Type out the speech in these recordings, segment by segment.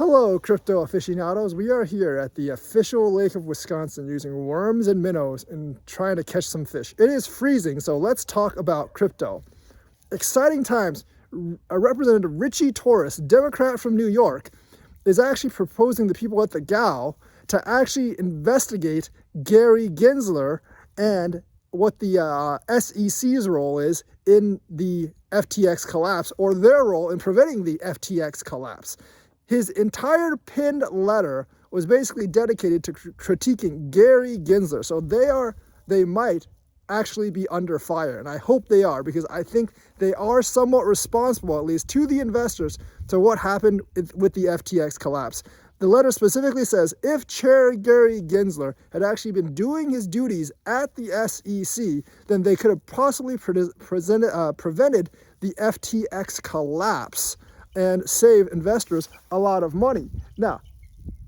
Hello, crypto aficionados. We are here at the official Lake of Wisconsin using worms and minnows and trying to catch some fish. It is freezing, so let's talk about crypto. Exciting times. Representative Richie Torres, Democrat from New York, is actually proposing the people at the GAO to actually investigate Gary Gensler and what the SEC's role is in the FTX collapse, or their role in preventing the FTX collapse. His entire pinned letter was basically dedicated to critiquing Gary Gensler. So they might actually be under fire. And I hope they are, because I think they are somewhat responsible, at least to the investors, to what happened with the FTX collapse. The letter specifically says, if Chair Gary Gensler had actually been doing his duties at the SEC, then they could have possibly prevented the FTX collapse and save investors a lot of money. Now,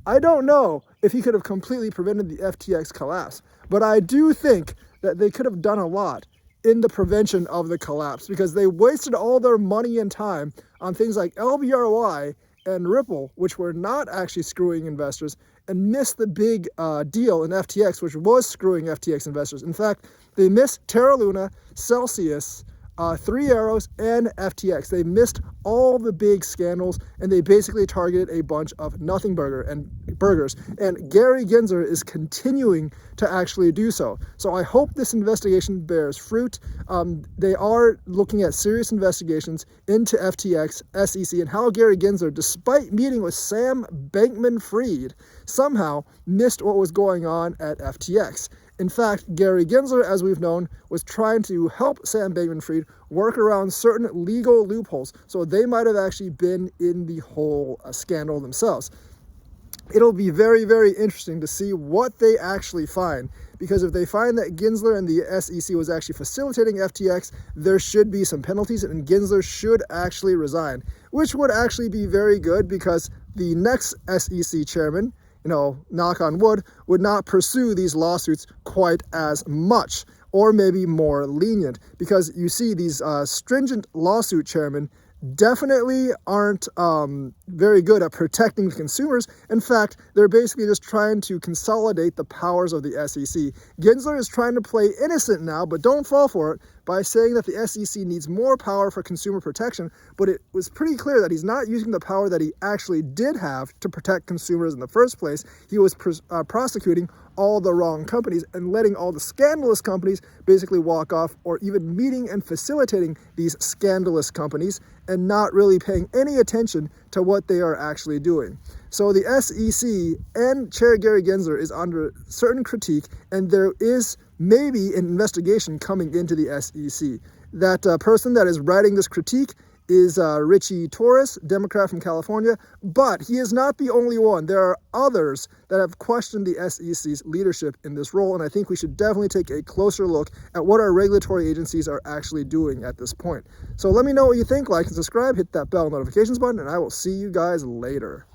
I don't know if he could have completely prevented the FTX collapse, but I do think that they could have done a lot in the prevention of the collapse, because they wasted all their money and time on things like LBRY and Ripple, which were not actually screwing investors, and missed the big deal in FTX, which was screwing FTX investors. In fact, they missed Terra Luna, Celsius, Three Arrows, and FTX. They missed all the big scandals, and they basically targeted a bunch of nothing burgers. And Gary Gensler is continuing to actually do so. So I hope this investigation bears fruit. They are looking at serious investigations into FTX, SEC, and how Gary Gensler, despite meeting with Sam Bankman-Fried, somehow missed what was going on at FTX. In fact, Gary Gensler, as we've known, was trying to help Sam Bankman-Fried work around certain legal loopholes, so they might have actually been in the whole scandal themselves. It'll be very, very interesting to see what they actually find, because if they find that Gensler and the SEC was actually facilitating FTX, there should be some penalties, and Gensler should actually resign, which would actually be very good, because the next SEC chairman, knock on wood, would not pursue these lawsuits quite as much, or maybe more lenient, because you see these stringent lawsuit chairmen definitely aren't very good at protecting the consumers. In fact, they're basically just trying to consolidate the powers of the SEC. Gensler is trying to play innocent now, but don't fall for it, by saying that the SEC needs more power for consumer protection, but it was pretty clear that he's not using the power that he actually did have to protect consumers in the first place. He was prosecuting all the wrong companies and letting all the scandalous companies basically walk off, or even meeting and facilitating these scandalous companies and not really paying any attention to what they are actually doing. So the SEC and Chair Gary Gensler is under certain critique, and there is maybe an investigation coming into the SEC. That person that is writing this critique is Richie Torres, Democrat from California, but he is not the only one. There are others that have questioned the SEC's leadership in this role, and I think we should definitely take a closer look at what our regulatory agencies are actually doing at this point. So let me know what you think. Like and subscribe, hit that bell notifications button, and I will see you guys later.